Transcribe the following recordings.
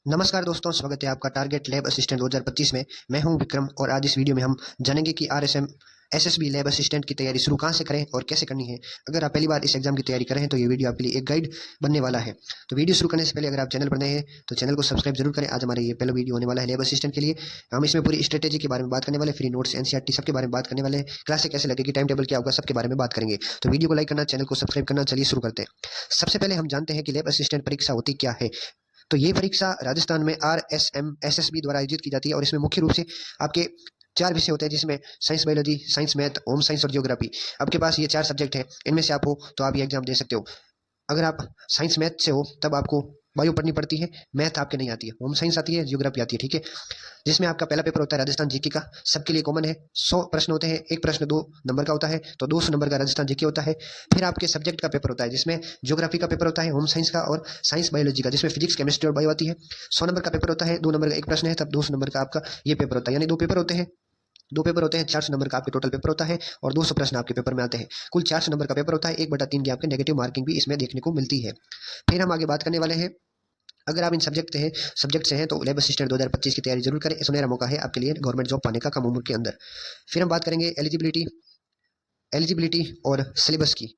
नमस्कार दोस्तों, स्वागत है आपका टारगेट लैब असिस्टेंट 2025 में। मैं हूं विक्रम और आज इस वीडियो में हम जानेंगे कि आरएसएम एसएसबी लैब असिस्टेंट की तैयारी शुरू कहां से करें और कैसे करनी है। अगर आप पहली बार इस एग्जाम की तैयारी कर रहे हैं तो ये वीडियो आपके लिए एक गाइड बनने वाला है। तो वीडियो शुरू करने से पहले अगर आप चैनल पर नए हैं तो चैनल को सब्सक्राइब जरूर करें। आज हमारे ये पहला वीडियो होने वाला है लैब असिस्टेंट के लिए। हम इसमें पूरी स्ट्रेटेजी के बारे में बात करने वाले, फ्री नोट्स, एनसीईआरटी सबके बारे में बात करने वाले हैं, क्लासें कैसे लगेगी, टाइम टेबल क्या होगा, सबके बारे में बात करेंगे। तो वीडियो को लाइक करना, चैनल को सब्सक्राइब करना। चलिए शुरू करते हैं। सबसे पहले हम जानते हैं कि लैब असिस्टेंट परीक्षा होती क्या है। तो ये परीक्षा राजस्थान में आरएसएम एसएसबी द्वारा आयोजित की जाती है और इसमें मुख्य रूप से आपके 4 विषय होते हैं, जिसमें science, biology, science math, home science और जियोग्राफी। आपके पास ये 4 सब्जेक्ट हैं, इनमें से आप हो तो आप ये एग्जाम दे सकते हो। अगर आप साइंस मैथ से हो तब आपको बायो पढ़नी पड़ती है, मैथ आपके नहीं आती है, होम साइंस आती है, जियोग्राफी आती है, ठीक है। जिसमें आपका पहला पेपर होता है राजस्थान जीके का, सबके लिए कॉमन है। 100 प्रश्न होते हैं, एक प्रश्न 2 नंबर का होता है, तो 200 नंबर का राजस्थान जीके होता है। फिर आपके सब्जेक्ट का पेपर होता है, जिसमें ज्योग्राफी का पेपर होता है, होम साइंस का और साइंस बायोलॉजी का, जिसमें फिजिक्स, केमिस्ट्री और बायो आती है। 100 नंबर का पेपर होता है, 2 नंबर का एक प्रश्न है, तब 200 नंबर का आपका ये पेपर होता है। यानी दो पेपर होते हैं 400 नंबर का आपके टोटल पेपर होता है और 200 प्रश्न आपके पेपर में आते हैं। कुल 400 नंबर का पेपर होता है। 1/3 की आपके नेगेटिव मार्किंग भी इसमें देखने को मिलती है। फिर हम आगे बात करने वाले हैं, अगर आप इन सब्जेक्ट से हैं तो लैब असिस्टेंट 2025 की तैयारी जरूर करें। सुनहरा मौका है आपके लिए गवर्नमेंट जॉब पाने का कम उम्र के अंदर। फिर हम बात करेंगे एलिजिबिलिटी एलिजिबिलिटी और सिलेबस की।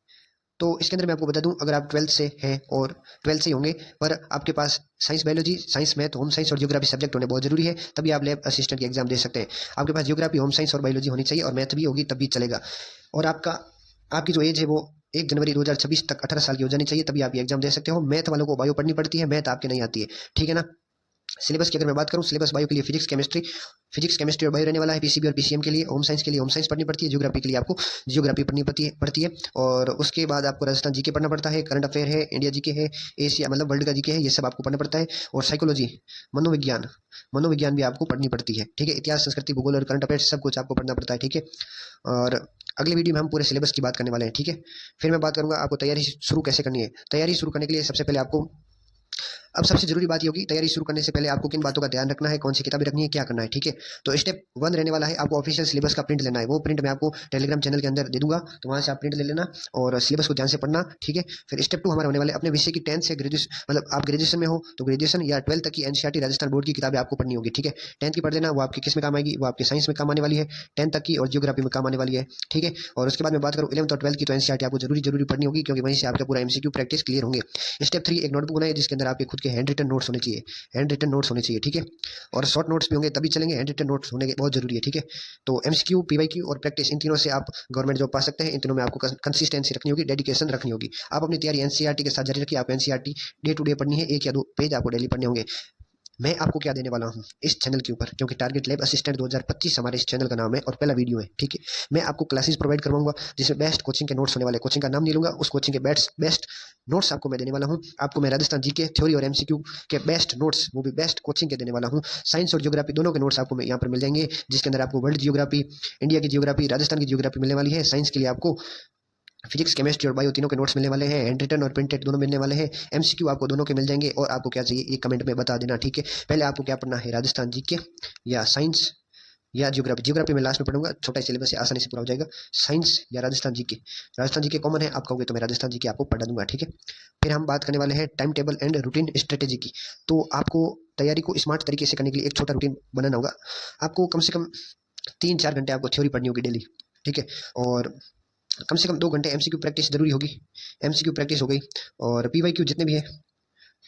तो इसके अंदर मैं आपको बता दूं, अगर आप 12th से हैं और 12th से ही होंगे पर आपके पास science, biology, science math, home science और जियोग्राफी सब्जेक्ट होने बहुत जरूरी है, तभी आप लैब असिस्टेंट की एग्जाम दे सकते हैं। आपके पास जियोग्राफी, होम साइंस और बायोलॉजी होनी चाहिए और मैथ भी होगी तब भी चलेगा। और आपकी जो एज है वो 1 जनवरी 2026 तक 18 साल की हो जानी चाहिए, तभी आप ये एग्जाम दे सकते हो। मैथ वालों को बायो पढ़नी पड़ती है, मैथ आपके नहीं आती है, ठीक है ना। सिलेबस की अगर मैं बात करूं, सिलेबस बायो के लिए फिजिक्स केमिस्ट्री और बायो रहने वाला है। पीसीबी और पीसीएम के लिए, होम साइंस के लिए होम साइंस पढ़नी पड़ती है, जियोग्राफी के लिए आपको जियोग्राफी पढ़नी पड़ती है। और उसके बाद आपको राजस्थान जीके पढ़ना पड़ता है, करंट अफेयर है, इंडिया जीके है, एशिया मतलब वर्ल्ड का जीके है, ये सब आपको पढ़ना पड़ता है। और साइकोलॉजी, मनोविज्ञान मनोविज्ञान भी आपको पढ़नी पड़ती है, ठीक है। इतिहास, संस्कृति, भूगोल और करंट अफेयर सब कुछ आपको पढ़ना पड़ता है, ठीक है। और अगले वीडियो में हम पूरे सिलेबस की बात करने वाले हैं, ठीक है। फिर मैं बात करूंगा आपको तैयारी शुरू कैसे करनी है। तैयारी शुरू करने के लिए सबसे पहले आपको, अब सबसे जरूरी बात ये होगी, तैयारी शुरू करने से पहले आपको किन बातों का ध्यान रखना है, कौन सी किताबें रखनी है, क्या करना है, ठीक है। तो स्टेप 1 रहने वाला है, आपको ऑफिशियल सिलेबस का प्रिंट लेना है। वो प्रिंट मैं आपको टेलीग्राम चैनल के अंदर दे दूंगा, तो वहां से आप प्रिंट ले लेना और सिलेबस को ध्यान से पढ़ना, ठीक है। फिर स्टेप 2 हमारे होने वाले अपने विषय की 10th से ग्रेजुएशन, मतलब आप ग्रेजुएशन में हो तो ग्रेजुएशन या 12th तक की एनसीईआरटी राजस्थान बोर्ड की किताबें आपको पढ़नी होगी, ठीक है। 10th की पढ़ लेना, वो आपकी किस में काम आएगी, वो आपके साइंस में काम आने वाली है, 10th तक की, और जियोग्राफी में काम आने वाली है, ठीक है। और उसके बाद मैं बात करूँ 11th और 12th की, तो एनसीईआरटी आपको जरूरी पढ़नी होगी, क्योंकि वहीं से आपका पूरा एमसीक्यू प्रैक्टिस क्लियर होंगे। स्टेप 3, एक नोटबुक बनाइए जिसके अंदर आपके खुद के हैंड रिटन नोट्स होने चाहिए, ठीक है। और शॉर्ट नोट्स भी होंगे तभी चलेंगे, हैंड रिटन नोट्स होने के बहुत जरूरी है, ठीक है। तो एमसीक्यू, पीवाईक्यू और प्रैक्टिस, इन तीनों से आप गवर्नमेंट जॉब पा सकते हैं। इन तीनों में आपको कंसिस्टेंसी रखनी होगी, डेडिकेशन रखनी होगी। आप अपनी तैयारी एनसीईआरटी के साथ जारी रखिए। आप एनसीईआरटी डे टू डे पढ़नी है, 1 या 2 पेज आपको डेली पढ़ने होंगे। मैं आपको क्या देने वाला हूँ इस चैनल के ऊपर, क्योंकि टारगेट लैब असिस्टेंट 2025 हमारे इस चैनल का नाम है और पहला वीडियो है, ठीक है। मैं आपको क्लासेस प्रोवाइड करवाऊंगा जिसमें बेस्ट कोचिंग के नोट्स होने वाले। कोचिंग का नाम नहीं लूंगा, उस कोचिंग के बेस्ट नोट्स आपको मैं देने वाला हूँ। आपको मैं राजस्थान जीके थ्योरी और एमसीक्यू के बेस्ट नोट्स, वो भी बेस्ट कोचिंग के देने वाला हूँ। साइंस और जियोग्राफी दोनों के नोट्स आपको मैं यहाँ पर मिल जाएंगे, जिसके अंदर आपको वर्ल्ड जियोग्राफी, इंडिया की जियोग्राफी, राजस्थान की जियोग्राफी मिलने वाली है। साइंस के लिए आपको फिजिक्स, केमिस्ट्री और बायो तीनों के नोट्स मिलने वाले हैं। हैंड रिटन और प्रिंटेड दोनों मिलने वाले हैं। एमसीक्यू आपको दोनों के मिल जाएंगे। और आपको क्या चाहिए ये कमेंट में बता देना, ठीक है। पहले आपको क्या पढ़ना है, राजस्थान जीके या साइंस या जियोग्राफी। जियोग्राफी में लास्ट में पढ़ूंगा, छोटा सिलेबस है, आसानी से पूरा हो जाएगा। साइंस या राजस्थान जीके कॉमन है, आप कहोगे तो मैं राजस्थान जीके आपको पढ़ा दूंगा, ठीक है। फिर हम बात करने वाले हैं time table and routine strategy की। तो आपको तैयारी को स्मार्ट तरीके से करने के लिए एक छोटा रूटीन बनाना होगा। आपको कम से कम 3-4 घंटे आपको थ्योरी पढ़नी होगी डेली, ठीक है। और कम से कम 2 घंटे एमसीक्यू प्रैक्टिस जरूरी होगी। एमसीक्यू प्रैक्टिस हो गई। और पीवाईक्यू जितने भी है,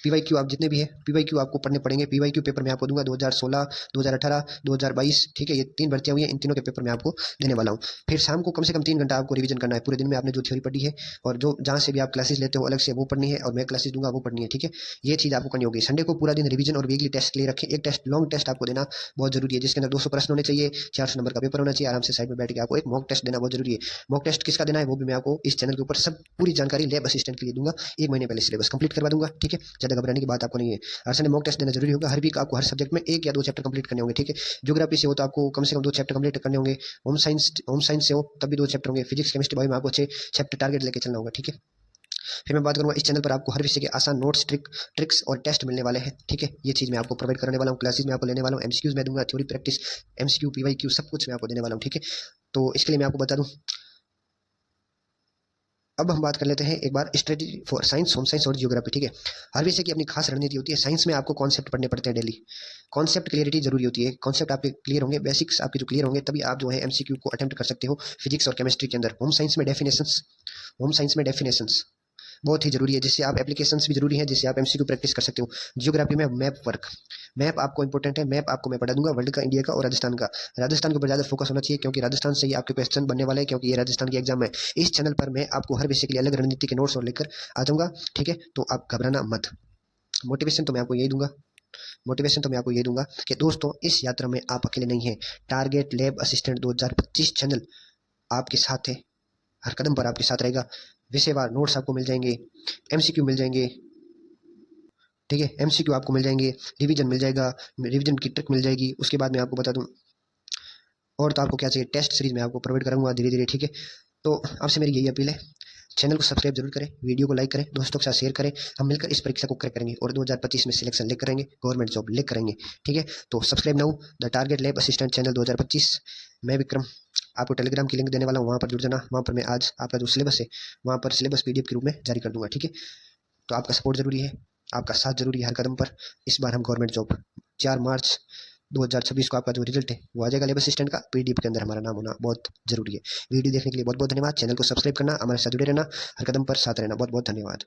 पीवाईक्यू आप जितने भी है, पीवाईक्यू आपको पढ़ने पड़ेंगे। पीवाईक्यू पेपर मैं आपको दूंगा 2016, 2018, 2022, ठीक है। ये 3 भर्तियां हुई हैं, इन तीनों के पेपर मैं आपको देने वाला हूँ। फिर शाम को कम से कम 3 घंटा आपको रिवीजन करना है। पूरे दिन में आपने जो थ्योरी पढ़ी है और जो जहाँ से भी आप क्लासेस लेते हो अलग से, वो पढ़नी है, और मैं क्लासेस दूंगा वो पढ़नी है, ठीक है। ये चीज़ आपको करनी होगी। संडे को पूरा दिन रिवीजन और वीकली टेस्ट के लिए रखें। एक टेस्ट, लॉन्ग टेस्ट आपको देना बहुत जरूरी है, जिसके अंदर 200 प्रश्न होने चाहिए, 400 नंबर का पेपर होना चाहिए। आराम से साइड में बैठ के आपको एक मॉक टेस्ट देना बहुत जरूरी है। मॉक टेस्ट किसका देना है वो भी मैं आपको इस चैनल के ऊपर सब पूरी जानकारी लैब असिस्टेंट के लिए दूंगा। 1 महीने पहले सिलेबस कंप्लीट करवा दूंगा, ठीक है। ज़्यादा घबराने की बात आपको नहीं है। हर संडे मॉक टेस्ट देना जरूरी होगा। हर वीक आपको हर सब्जेक्ट में 1 या 2 चैप्टर कंप्लीट करने होंगे, ठीक है। ज्योग्राफी से हो तो आपको कम से कम 2 चैप्टर कंप्लीट करने होंगे। होम साइंस से हो तब भी 2 चैप्टर होंगे। फिजिक्स, केमिस्ट्री, बायो में आपको 6 चैप्टर टारगेट लेके चलना होगा, ठीक है। फिर मैं बात करूंगा, इस चैनल पर आपको हर विषय के आसान नोट्स, ट्रिक्स और टेस्ट मिलने वाले हैं, ठीक है। ये चीज़ मैं आपको प्रोवाइड करने वाला हूँ। क्लासेस में आपको लेने वाला हूँ, एमसीक्यूज मैं दूंगा, थ्योरी प्रैक्टिस, एमसीक्यू, पीवाईक्यू सब कुछ मैं आपको देने वाला हूँ, ठीक है। तो इसके लिए मैं आपको बता दूं, अब हम बात कर लेते हैं एक बार strategy for science, home science और जियोग्राफी। ठीक है, हर विषय की अपनी खास रणनीति होती है। साइंस में आपको कॉन्सेप्ट पढ़ने पड़ते हैं डेली, कॉन्सेप्ट क्लियरिटी जरूरी होती है। कॉन्सेप्ट आपके क्लियर होंगे, बेसिक्स आपके जो क्लियर होंगे, तभी आप जो है एमसीक्यू को अटेम्प्ट कर सकते हो फिजिक्स और केमिस्ट्री के अंदर। होम साइंस में डेफिनेशंस बहुत ही जरूरी है, जिससे आप एप्लीकेशंस भी जरूरी है, जिससे आप एमसीक्यू प्रैक्टिस कर सकते हो। जियोग्राफी में मैप वर्क, मैप आपको इंपॉर्टेंट है। मैप आपको मैं पढ़ा दूंगा, वर्ल्ड का, इंडिया का और राजस्थान का। राजस्थान के ऊपर ज़्यादा फोकस होना चाहिए, क्योंकि राजस्थान से ही आपके क्वेश्चन बनने वाले हैं, क्योंकि ये राजस्थान की एग्जाम है। इस चैनल पर मैं आपको हर विषय के लिए अलग रणनीति के नोट्स और लेकर आ जाऊंगा। ठीक है, तो आप घबराना मत। मोटिवेशन तो मैं आपको यही दूंगा, कि दोस्तों इस यात्रा में आप अकेले नहीं हैं। टारगेट लैब असिस्टेंट 2025 चैनल आपके साथ है, हर कदम पर आपके साथ रहेगा। विषयवार नोट्स आपको मिल जाएंगे, एमसीक्यू मिल जाएंगे। ठीक है, एमसीक्यू आपको मिल जाएंगे, रिवीजन मिल जाएगा, रिवीजन की ट्रिक मिल जाएगी। उसके बाद मैं आपको बता दूं, और तो आपको क्या चाहिए, टेस्ट सीरीज में आपको प्रोवाइड करूंगा धीरे धीरे। ठीक है, तो आपसे मेरी यही अपील है, चैनल को सब्सक्राइब जरूर करें, वीडियो को लाइक करें, दोस्तों के साथ शेयर करें। हम मिलकर इस परीक्षा को क्रैक करेंगे और 2025 में सिलेक्शन लेकर करेंगे, गवर्नमेंट जॉब लेकर करेंगे। ठीक है, तो subscribe now the target lab assistant channel 2025। मैं विक्रम आपको टेलीग्राम की लिंक देने वाला हूँ, वहाँ पर जुड़ जाना। वहाँ पर मैं आज आपका जो सिलेबस है, वहाँ पर सिलेबस पीडीएफ के रूप में जारी कर दूंगा। ठीक है, तो आपका सपोर्ट जरूरी है, आपका साथ जरूरी है हर कदम पर। इस बार हम गवर्नमेंट जॉब 4 मार्च 2026 को आपका जो रिजल्ट है वो आ जाएगा लेबर असिस्टेंट का। पीडीएफ के अंदर हमारा नाम होना बहुत जरूरी है। वीडियो देखने के लिए बहुत बहुत धन्यवाद। चैनल को सब्सक्राइब करना, हमारे साथ जुड़े रहना, हर कदम पर साथ रहना। बहुत बहुत धन्यवाद।